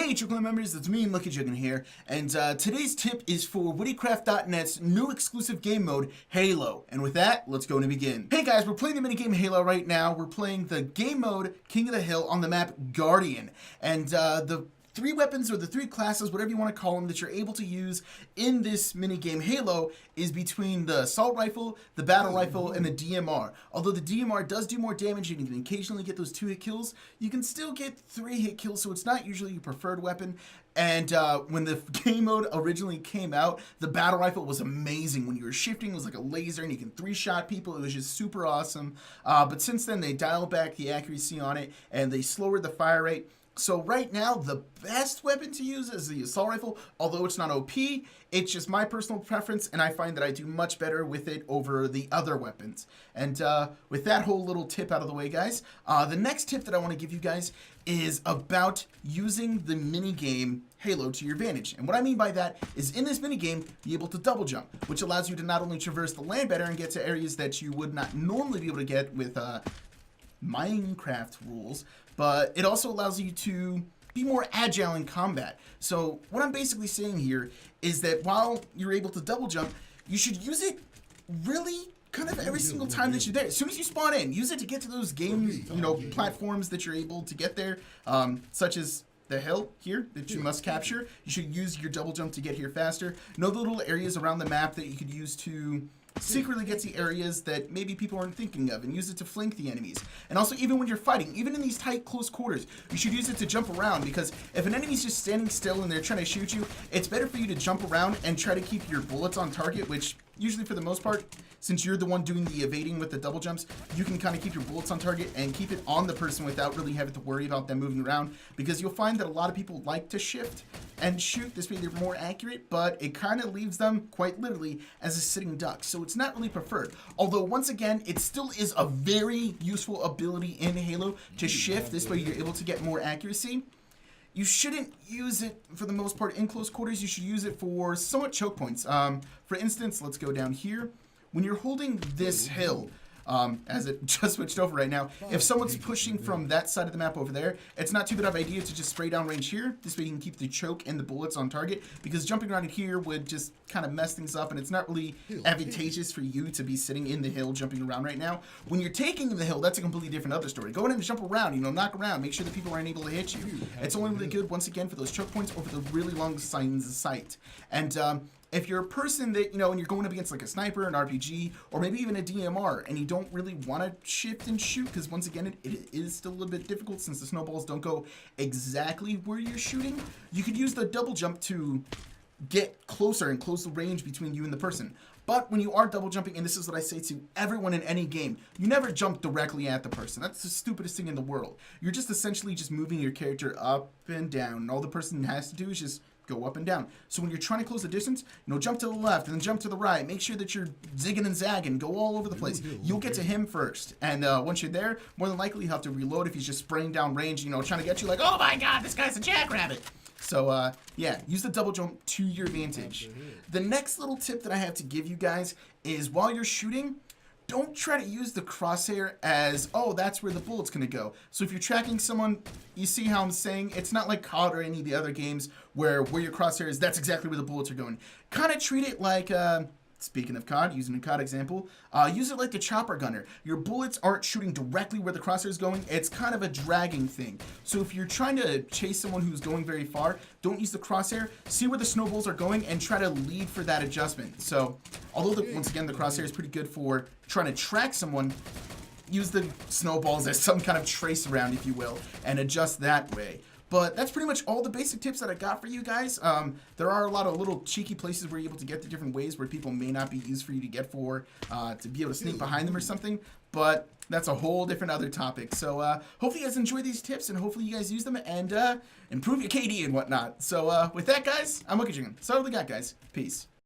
Hey Chicken members, it's me, Lucky Chicken here, and today's tip is for Wittycraft.net's new exclusive game mode, Halo. And with that, let's go and begin. Hey guys, we're playing the minigame Halo right now. We're playing the game mode King of the Hill on the map Guardian. And the three weapons or the three classes, whatever you want to call them, that you're able to use in this minigame Halo is between the assault rifle, the battle rifle, and the DMR. Although the DMR does do more damage and you can occasionally get those 2-hit kills, you can still get 3-hit kills, so it's not usually your preferred weapon. And when the game mode originally came out, the battle rifle was amazing. When you were shifting, it was like a laser and you can 3-shot people. It was just super awesome. But since then, they dialed back the accuracy on it and they lowered the fire rate. So right now, the best weapon to use is the assault rifle. Although it's not OP, it's just my personal preference, and I find that I do much better with it over the other weapons. And with that whole little tip out of the way, guys, the next tip that I want to give you guys is about using the minigame Halo to your advantage. And what I mean by that is in this minigame, be able to double jump, which allows you to not only traverse the land better and get to areas that you would not normally be able to get with Minecraft rules, but it also allows you to be more agile in combat. So what I'm basically saying here is that while you're able to double jump, you should use it really kind of every single time that you're there. As soon as you spawn in, use it to get to those game, platforms that you're able to get there, such as the hill here that you must capture. You should use your double jump to get here faster. Know the little areas around the map that you could use to secretly get to areas that maybe people aren't thinking of and use it to flank the enemies. And also, even when you're fighting, even in these tight, close quarters, you should use it to jump around, because if an enemy's just standing still and they're trying to shoot you, it's better for you to jump around and try to keep your bullets on target, which usually for the most part, since you're the one doing the evading with the double jumps, you can kind of keep your bullets on target and keep it on the person without really having to worry about them moving around, because you'll find that a lot of people like to shift and shoot. This way they're more accurate, but it kind of leaves them quite literally as a sitting duck. So it's not really preferred. Although once again, it still is a very useful ability in Halo to shift. This way you're able to get more accuracy. You shouldn't use it for the most part in close quarters. You should use it for somewhat choke points. For instance, let's go down here. When you're holding this hill, as it just switched over right now, if someone's pushing from that side of the map over there, it's not too bad of an idea to just spray down range here. This way you can keep the choke and the bullets on target, because jumping around here would just kind of mess things up, and it's not really advantageous for you to be sitting in the hill jumping around right now. When you're taking the hill, that's a completely different other story. Go ahead and jump around, knock around, make sure that people aren't able to hit you. It's only really good, once again, for those choke points or for the really long signs of sight. And if you're a person that, and you're going up against like a sniper, an RPG, or maybe even a DMR, and you don't really want to shift and shoot, because once again, it is still a little bit difficult since the snowballs don't go exactly where you're shooting, you could use the double jump to get closer and close the range between you and the person. But when you are double jumping, and this is what I say to everyone in any game, you never jump directly at the person. That's the stupidest thing in the world. You're just essentially just moving your character up and down, and all the person has to do is just go up and down. So when you're trying to close the distance, jump to the left and then jump to the right. Make sure that you're zigging and zagging. Go all over the place. You'll get to him first. And once you're there, more than likely you have to reload if he's just spraying down range, trying to get you like, oh my god, this guy's a jackrabbit. So, yeah, use the double jump to your advantage. The next little tip that I have to give you guys is while you're shooting, don't try to use the crosshair as, oh, that's where the bullet's going to go. So if you're tracking someone, you see how I'm saying? It's not like COD or any of the other games where your crosshair is, that's exactly where the bullets are going. Kind of treat it like, speaking of COD, using a COD example, use it like the chopper gunner. Your bullets aren't shooting directly where the crosshair is going. It's kind of a dragging thing. So if you're trying to chase someone who's going very far, don't use the crosshair. See where the snowballs are going and try to lead for that adjustment. So although, once again, the crosshair is pretty good for trying to track someone, use the snowballs as some kind of trace around, if you will, and adjust that way. But that's pretty much all the basic tips that I got for you guys. There are a lot of little cheeky places where you're able to get the different ways where people may not be used for you to get for, to be able to sneak behind them or something. But that's a whole different other topic. So hopefully you guys enjoy these tips, and hopefully you guys use them and improve your KD and whatnot. So with that, guys, I'm Lucky Chicken. So what we got, guys. Peace.